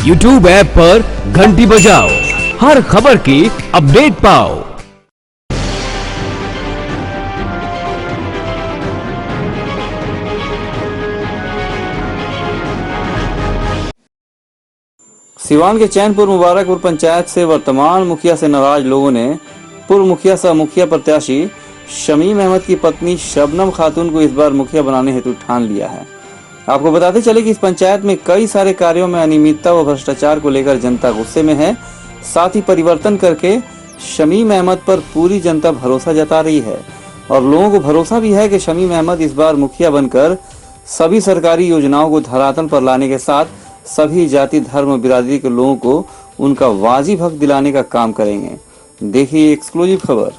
YouTube app पर घंटी बजाओ, हर खबर की अपडेट पाओ। सिवान के चैनपुर मुबारकपुर पंचायत से वर्तमान मुखिया से नाराज लोगों ने पूर्व मुखिया सह मुखिया प्रत्याशी शमीम अहमद की पत्नी शबनम खातून को इस बार मुखिया बनाने हेतु ठान लिया है। आपको बताते चले कि इस पंचायत में कई सारे कार्यों में अनियमितता व भ्रष्टाचार को लेकर जनता गुस्से में है। साथ ही परिवर्तन करके शमीम अहमद पर पूरी जनता भरोसा जता रही है और लोगों को भरोसा भी है कि शमीम अहमद इस बार मुखिया बनकर सभी सरकारी योजनाओं को धरातल पर लाने के साथ सभी जाति धर्म बिरादरी के लोगों को उनका वाजिब हक दिलाने का काम करेंगे। देखिए एक्सक्लूसिव खबर।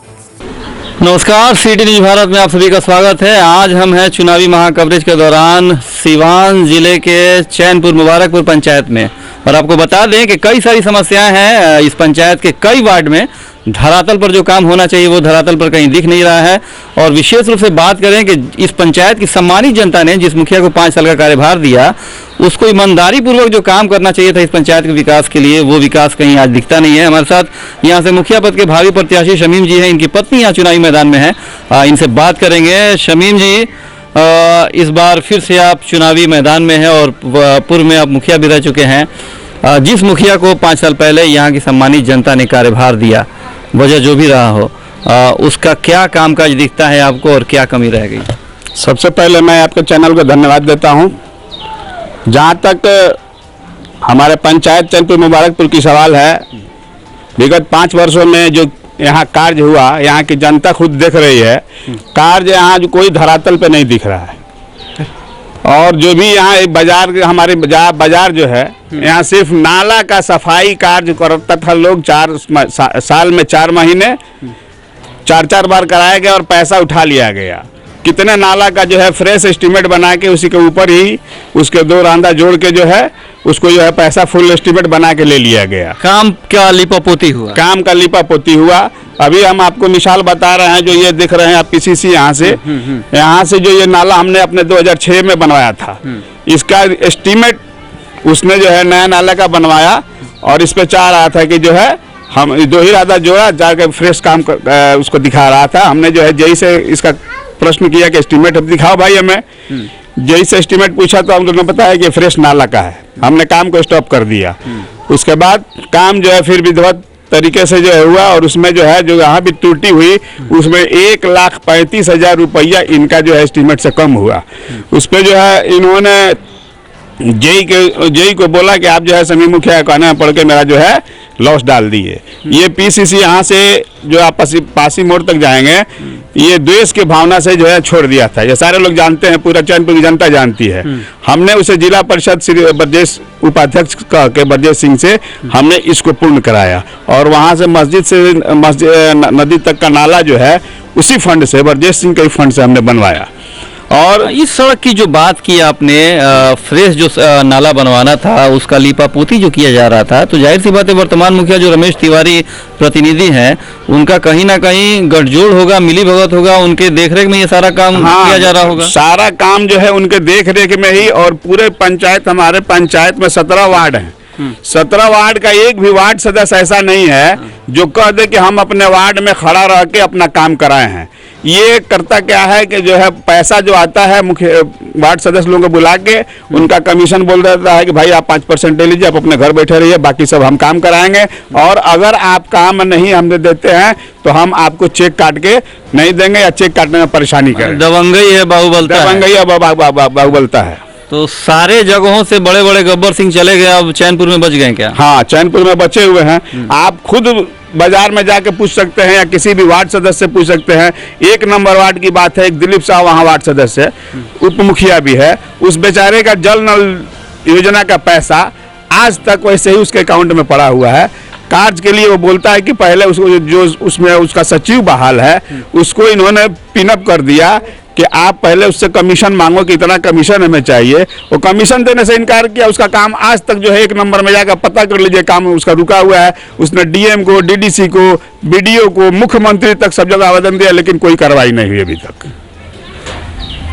नमस्कार, सिटी न्यूज भारत में आप सभी का स्वागत है। आज हम हैं चुनावी महाकवरेज के दौरान सिवान जिले के चैनपुर मुबारकपुर पंचायत में और आपको बता दें कि कई सारी समस्याएं हैं इस पंचायत के कई वार्ड में। धरातल पर जो काम होना चाहिए वो धरातल पर कहीं दिख नहीं रहा है और विशेष रूप से बात करें कि इस पंचायत की सम्मानित जनता ने जिस मुखिया को 5 साल का कार्यभार दिया उसको ईमानदारी पूर्वक जो काम करना चाहिए था इस पंचायत के विकास के लिए वो विकास कहीं आज दिखता नहीं है। हमारे साथ यहाँ से मुखिया पद के भावी प्रत्याशी शमीम जी हैं, इनकी पत्नी यहाँ चुनावी मैदान में है। इनसे बात करेंगे। शमीम जी, इस बार फिर से आप चुनावी मैदान में हैं और पूर्व में आप मुखिया भी रह चुके हैं। जिस मुखिया को 5 साल पहले यहाँ की सम्मानित जनता ने कार्यभार दिया, वजह जो भी रहा हो, उसका क्या कामकाज दिखता है आपको और क्या कमी रह गई? सबसे पहले मैं आपके चैनल को धन्यवाद देता हूं। जहां तक हमारे पंचायत चैनपुर मुबारकपुर की सवाल है, विगत 5 वर्षों में जो यहाँ कार्य हुआ, यहाँ की जनता खुद देख रही है। कार्य यहाँ जो कोई धरातल पे नहीं दिख रहा है और जो भी यहाँ एक बाजार, हमारे बाजार जो है, यहाँ सिर्फ नाला का सफाई कार्य करता था लोग। 4 साल में 4 महीने 4 बार कराया गया और पैसा उठा लिया गया। कितने नाला का जो है फ्रेश एस्टीमेट बना के उसी के ऊपर ही उसके 2 रांदा जोड़ के जो है उसको जो है पैसा फुल एस्टीमेट बना के ले लिया गया। काम का लिपापोती हुआ, काम का लिपापोती हुआ। अभी हम आपको मिसाल बता रहे हैं, जो ये दिख रहे हैं आप पीसीसी यहाँ से जो ये नाला हमने अपने 2006 में बनवाया था, इसका एस्टीमेट उसने जो है नया नाला का बनवाया और इस पे चाह रहा था कि जो है हम 2 ही राधा जोड़ा जाकर फ्रेश काम उसको दिखा रहा था। हमने जो है जैसे से इसका प्रश्न किया कि एस्टीमेट दिखाओ भाई हमें। जैसे से एस्टीमेट पूछा तो हम लोगों ने बताया कि फ्रेश नाला का है। हमने काम को स्टॉप कर दिया। उसके बाद काम जो है फिर विधिवत तरीके से जो है हुआ और उसमें जो है जो यहाँ भी त्रुटि हुई उसमें 1,35,000 रुपया इनका जो है एस्टीमेट से कम हुआ। उस पर जो है इन्होंने जेई को बोला कि आप जो है समीम मुखिया कहने पढ़ के मेरा जो है लॉस डाल दिए। ये पीसीसी यहाँ से जो आप पासी मोड़ तक जाएंगे, ये द्वेष की भावना से जो है छोड़ दिया था। ये सारे लोग जानते हैं, पूरा चैनपुर की जनता जानती है। हमने उसे जिला परिषद श्री ब्रजेश उपाध्यक्ष कह के ब्रजेश सिंह से हमने इसको पूर्ण कराया और वहाँ से मस्जिद से नदी तक का नाला जो है उसी फंड से, ब्रजेश सिंह के फंड से हमने बनवाया। और इस सड़क की जो बात की आपने, फ्रेश जो नाला बनवाना था उसका लिपापोती जो किया जा रहा था, तो जाहिर सी बात है वर्तमान मुखिया जो रमेश तिवारी प्रतिनिधि हैं उनका कहीं ना कहीं गठजोड़ होगा, मिली भगत होगा, उनके देखरेख में ये सारा काम किया जा रहा होगा। सारा काम जो है उनके देखरेख में ही। और पूरे पंचायत, हमारे पंचायत में 17 वार्ड हैं। 17 वार्ड का एक भी वार्ड सदस्य ऐसा नहीं है जो कह दे कि हम अपने वार्ड में खड़ा रह के अपना काम कराए हैं। ये करता क्या है कि जो है पैसा जो आता है मुख्य वार्ड सदस्य लोगों को बुला के उनका कमीशन बोल देता है कि भाई आप 5% ले लीजिए, आप अपने घर बैठे रहिए, बाकी सब हम काम कराएंगे और अगर आप काम नहीं हमें देते हैं तो हम आपको चेक काट के नहीं देंगे या चेक काटने में परेशानी करें। दबंगई है, बाहुबलता है। तो सारे जगहों से बड़े बड़े गब्बर सिंह चले गए, अब चैनपुर में बच गए क्या? हाँ, चैनपुर में बचे हुए हैं। आप खुद बाजार में जाके पूछ सकते हैं या किसी भी वार्ड सदस्य से पूछ सकते हैं। 1 नंबर वार्ड की बात है, एक दिलीप साहब वहाँ वार्ड सदस्य उप मुखिया भी है। उस बेचारे का जल नल योजना का पैसा आज तक वैसे ही उसके अकाउंट में पड़ा हुआ है। कार्य के लिए वो बोलता है कि पहले उसको जो उसमें उसका सचिव बहाल है उसको इन्होंने पिनअप कर दिया कि आप पहले उससे कमीशन मांगो कि इतना कमीशन हमें चाहिए। वो कमीशन देने से इनकार किया। उसका काम आज तक जो है 1 नंबर में जाकर पता कर लीजिए, काम उसका रुका हुआ है। उसने डीएम को, डीडीसी को, बीडीओ को, मुख्यमंत्री तक सब जगह आवेदन दिया लेकिन कोई कार्रवाई नहीं हुई अभी तक।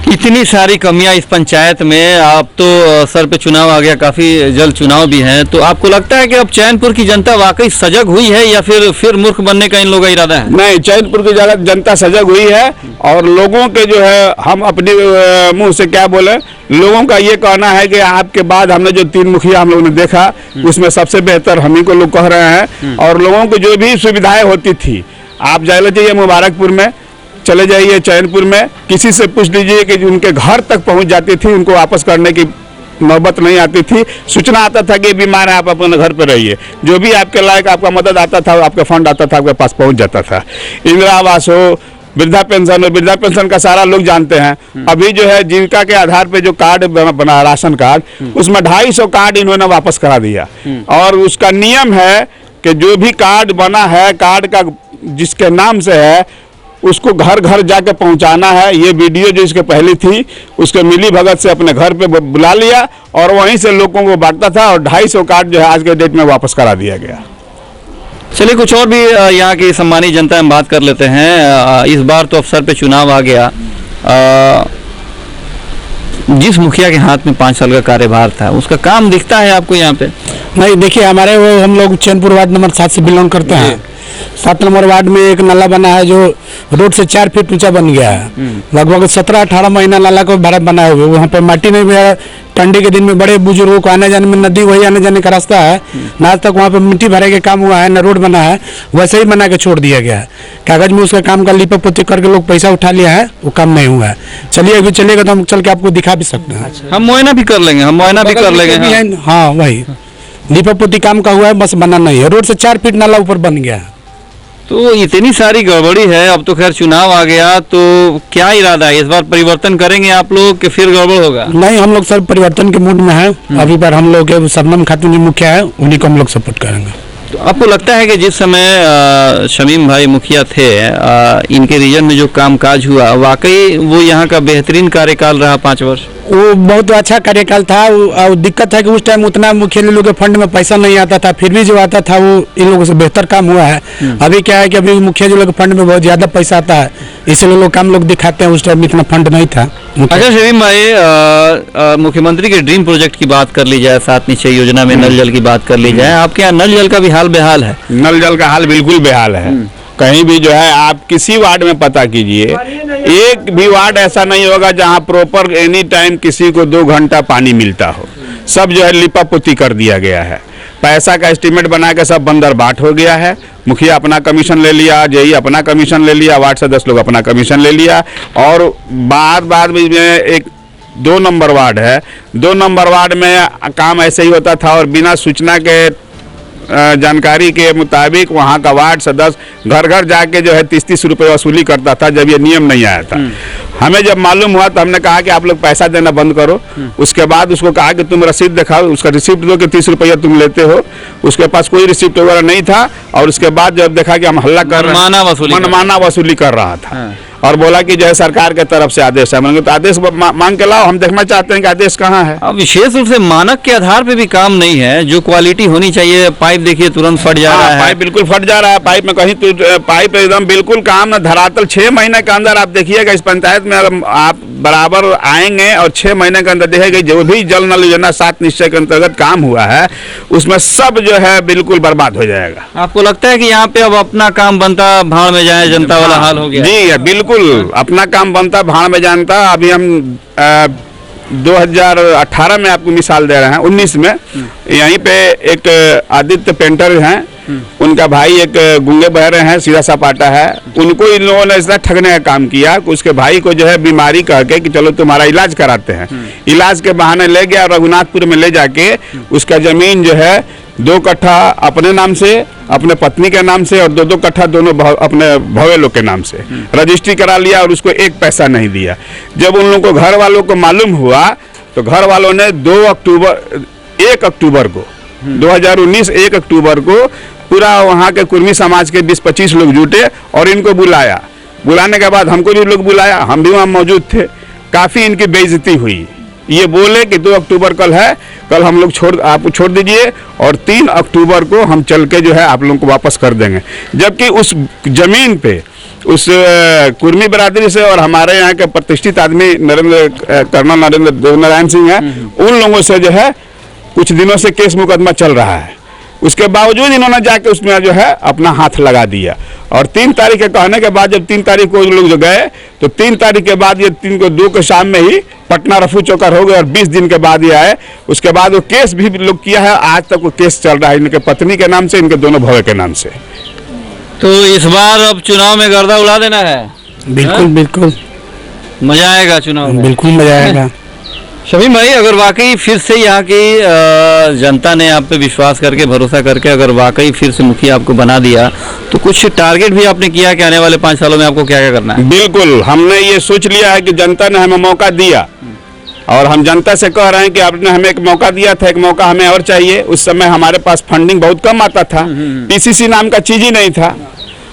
इतनी सारी कमियां इस पंचायत में, आप तो सर पे चुनाव आ गया, काफी जल्द चुनाव भी हैं, तो आपको लगता है कि अब चैनपुर की जनता वाकई सजग हुई है या फिर मूर्ख बनने का इन लोगों का इरादा है? नहीं, चैनपुर की जनता सजग हुई है और लोगों के जो है, हम अपने मुंह से क्या बोले, लोगों का ये कहना है कि आपके बाद हमने जो 3 मुखिया हम लोगों ने देखा उसमें सबसे बेहतर हम ही को लोग कह रहे हैं। और लोगों को जो भी सुविधाएं होती थी, आप जाए जाइए मुबारकपुर में, चले जाइए चैनपुर में, किसी से पूछ लीजिए कि उनके घर तक पहुंच जाती थी, उनको वापस करने की नौबत नहीं आती थी। सूचना आता था कि बीमार है, आप अपने घर पर रहिए, जो भी आपके लायक आपका मदद आता था, आपका फंड आता था, आपके पास पहुंच जाता था। इंदिरा आवास हो, वृद्धा पेंशन हो, वृद्धा पेंशन का सारा लोग जानते हैं। अभी जो है जीविका के आधार पे जो कार्ड बना, राशन कार्ड, उसमें 250 कार्ड इन्होंने वापस करा दिया। और उसका नियम है कि जो भी कार्ड बना है, कार्ड का जिसके नाम से है, उसको घर घर जाके पहुंचाना है। ये वीडियो जो इसके पहले थी, उसके मिली भगत से अपने घर पे बुला लिया और वहीं से लोगों को बांटता था और 250 कार्ड जो है आज के डेट में वापस करा दिया गया। चलिए कुछ और भी यहाँ की सम्मानित जनता में बात कर लेते हैं। इस बार तो अफसर पे चुनाव आ गया, जिस मुखिया के हाथ में 5 साल का कार्यभार था, उसका काम दिखता है आपको यहाँ पे? नहीं, देखिए हमारे वो हम लोग चैनपुर वार्ड नंबर 7 से बिलोंग करते हैं। 7 नंबर वार्ड में एक नाला बना है जो रोड से 4 फीट ऊंचा बन गया है। लगभग 17-18 महीना नाला को भारत बनाए हुए, वहाँ पे माटी नहीं भी है। ठंडी के दिन में बड़े बुजुर्गों को आने जाने में, नदी वही आने जाने का रास्ता है, ना आज तक वहाँ पे मिट्टी भरे के काम हुआ है, न रोड बना है, वैसे ही बना के छोड़ दिया गया है। कागज में उसका काम का लिपा पोती करके लोग पैसा उठा लिया है, वो काम नहीं हुआ है। चलिए अभी चलेगा तो हम चल के आपको दिखा भी सकते हैं। हम मुआयना भी कर लेंगे, हाँ वही लिपा पोती काम का हुआ है, बस बना नहीं है। रोड से 4 फीट नाला ऊपर बन गया है। तो इतनी सारी गड़बड़ी है, अब तो खैर चुनाव आ गया, तो क्या इरादा है? इस बार परिवर्तन करेंगे आप लोग कि फिर गड़बड़ होगा? नहीं, हम लोग सर परिवर्तन के मूड में है। अभी बार हम लोग शबनम खातून जी मुखिया है, उन्हीं को हम लोग सपोर्ट करेंगे। तो आपको लगता है कि जिस समय शमीम भाई मुखिया थे, इनके रीजन में जो कामकाज हुआ, वाकई वो यहाँ का बेहतरीन कार्यकाल रहा 5 वर्ष? वो बहुत अच्छा कार्यकाल था। और दिक्कत है कि उस टाइम उतना मुखिया लोगों के फंड में पैसा नहीं आता था, फिर भी जो आता था वो इन लोगों से बेहतर काम हुआ है। अभी क्या है कि अभी मुखिया जी लोग के फंड में बहुत ज्यादा पैसा आता है, इसलिए लोग काम लोग दिखाते हैं। उस टाइम इतना फंड नहीं था। अच्छा शमीम भाई, मुख्यमंत्री के ड्रीम प्रोजेक्ट की बात कर ली जाए, 7 निश्चय योजना में नल जल की बात कर ली जाए, आपके यहाँ नल जल का भी हाल बेहाल है? नल जल का हाल बिल्कुल बेहाल है। कहीं भी जो है, आप किसी वार्ड में पता कीजिए, एक भी वार्ड ऐसा नहीं होगा जहां प्रॉपर एनी टाइम किसी को 2 घंटा पानी मिलता हो। सब जो है लिपा पोती कर दिया गया है, पैसा का एस्टीमेट बना के सब बंदर बाट हो गया है। मुखिया अपना कमीशन ले लिया, जेई अपना कमीशन ले लिया, वार्ड सदस्य लोग अपना कमीशन ले लिया। और बाद में एक 2 नंबर वार्ड है, 2 नंबर वार्ड में काम ऐसे ही होता था और बिना सूचना के जानकारी के मुताबिक वहाँ का वार्ड सदस्य घर घर जाके जो है 30-30 रुपये वसूली करता था, जब ये नियम नहीं आया था। हमें जब मालूम हुआ तो हमने कहा कि आप लोग पैसा देना बंद करो। उसके बाद उसको कहा कि तुम रसीद दिखाओ, उसका रिसिप्ट दो कि 30 रुपया तुम लेते हो। उसके पास कोई रिसिप्ट वगैरह नहीं था। और उसके बाद जब देखा कि हम हल्ला कर रहे हैं, मनमाना वसूली कर रहा था। और बोला कि जो है सरकार के तरफ से आदेश है। मैंने तो आदेश मांग के लाओ, हम देखना चाहते हैं कि आदेश कहाँ है। अब विशेष रूप से मानक के आधार पे भी काम नहीं है, जो क्वालिटी होनी चाहिए। पाइप देखिए तुरंत फट जा रहा है, पाइप बिल्कुल फट जा रहा है। पाइप में कहीं पाइप एकदम बिल्कुल काम न धरातल। 6 महीने के अंदर आप देखिएगा इस पंचायत में, आप बराबर आएंगे और 6 महीने के अंदर देखेंगे जो भी जल नल योजना 7 निश्चय के अंतर्गत काम हुआ है, उसमें सब जो है बिल्कुल बर्बाद हो जाएगा। आपको लगता है कि यहाँ पे अब अपना काम बनता भाड़ में जाए, जनता वाला हाल हो गया? जी बिल्कुल, अपना काम बनता भाड़ में जानता। अभी हम 2018 में आपको मिसाल दे रहे हैं, 19 में यहीं पे एक आदित्य पेंटर हैं, उनका भाई एक गुंगे बहरे हैं, सीधा सपाटा है। उनको इन लोगों ने इतना ठगने का काम किया कि उसके भाई को जो है बीमारी कह के कि चलो तुम्हारा इलाज कराते हैं। इलाज के बहाने ले गया, रघुनाथपुर में ले जाके उसका जमीन जो है 2 कट्ठा अपने नाम से, अपने पत्नी के नाम से और 2-2 कट्ठा दोनों अपने भवे लोग के नाम से रजिस्ट्री करा लिया और उसको 1 पैसा नहीं दिया। जब उन लोगों को घर वालों को मालूम हुआ तो घर वालों ने 1 अक्टूबर को 2019 1 अक्टूबर को पूरा वहाँ के कुर्मी समाज के 20-25 लोग जुटे और इनको बुलाया। बुलाने के बाद हमको भी लोग बुलाया, हम भी वहाँ मौजूद थे। काफ़ी इनकी बेइज्जती हुई। ये बोले कि 2 अक्टूबर कल है, कल हम लोग आप छोड़ दीजिए और 3 अक्टूबर को हम चल के जो है आप लोगों को वापस कर देंगे। जबकि उस जमीन पे उस कुर्मी बरादरी से और हमारे यहाँ के प्रतिष्ठित आदमी कर्नल नरेंद्र देवनारायण सिंह हैं, उन लोगों से जो है कुछ दिनों से केस मुकदमा चल रहा है। उसके बावजूद इन्होंने जाके उसमें जो है अपना हाथ लगा दिया और 3 तारीख के कहने के बाद जब 3 तारीख को लोग जो गए तो 3 तारीख के बाद ये 3 को 2 के शाम में ही पटना रफू चौकर हो गए और 20 दिन के बाद ये आए। उसके बाद वो केस भी लोग किया है, आज तक वो केस चल रहा है इनके पत्नी के नाम से, इनके दोनों भवे के नाम से। तो इस बार अब चुनाव में गर्दा उड़ा देना है। बिल्कुल बिल्कुल मजा आएगा चुनाव में। बिल्कुल मजा आएगा। शमीम भाई, अगर वाकई फिर से यहाँ की जनता ने आप पे विश्वास करके भरोसा करके अगर वाकई फिर से मुखिया आपको बना दिया तो कुछ टारगेट भी आपने किया कि आने वाले 5 सालों में आपको क्या क्या करना है? बिल्कुल, हमने ये सोच लिया है कि जनता ने हमें मौका दिया और हम जनता से कह रहे हैं कि आपने हमें एक मौका दिया था, एक मौका हमें और चाहिए। उस समय हमारे पास फंडिंग बहुत कम आता था, पीसीसी नाम का चीज ही नहीं था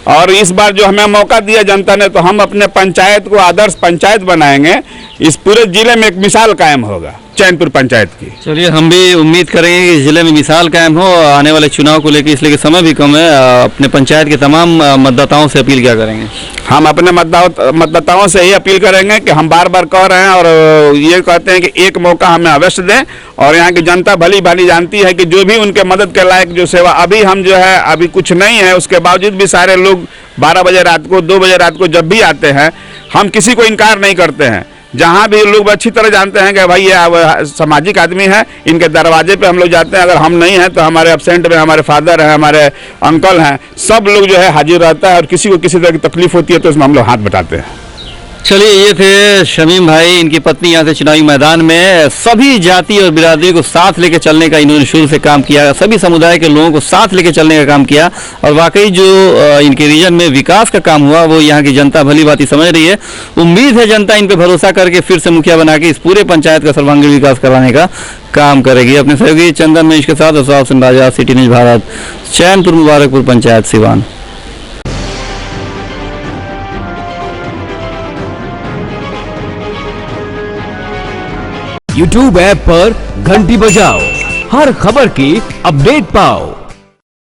और इस बार जो हमें मौका दिया जनता ने तो हम अपने पंचायत को आदर्श पंचायत बनाएंगे। इस पूरे जिले में एक मिसाल कायम होगा चैनपुर पंचायत की। चलिए, हम भी उम्मीद करेंगे कि जिले में मिसाल कायम हो आने वाले चुनाव को लेकर, इसलिए कि समय भी कम है। अपने पंचायत के तमाम मतदाताओं से अपील क्या करेंगे? हम अपने मतदाताओं से ही अपील करेंगे कि हम बार बार कह रहे हैं और ये कहते हैं कि एक मौका हमें अवश्य दें और यहाँ की जनता भली भाली जानती है कि जो भी उनके मदद के लायक जो सेवा अभी हम जो है अभी कुछ नहीं है, उसके बावजूद भी सारे लोग 12 बजे रात को 2 बजे रात को जब भी आते हैं, हम किसी को इनकार नहीं करते हैं। जहाँ भी लोग अच्छी तरह जानते हैं कि भाई ये सामाजिक आदमी है, इनके दरवाजे पे हम लोग जाते हैं। अगर हम नहीं हैं तो हमारे एब्सेंट में हमारे फादर हैं, हमारे अंकल हैं, सब लोग जो है हाजिर रहता है और किसी को किसी तरह की तकलीफ होती है तो उसमें हम लोग हाथ बटाते हैं। चलिए, ये थे शमीम भाई, इनकी पत्नी यहाँ से चुनावी मैदान में सभी जाति और बिरादरी को साथ लेके चलने का इन्होंने शुरू से काम किया, सभी समुदाय के लोगों को साथ लेके चलने का काम किया और वाकई जो इनके रीजन में विकास का काम हुआ वो यहाँ की जनता भली भांति समझ रही है। उम्मीद है जनता इन पे भरोसा करके फिर से मुखिया बना के इस पूरे पंचायत का सर्वांगीण विकास करवाने का काम करेगी। अपने सहयोगी चंदन महेश के साथ Afsar Singh Raja, city news Bharat, Chainpur Mubarakpur panchayat, Siwan. YouTube app पर घंटी बजाओ, हर खबर की अपडेट पाओ।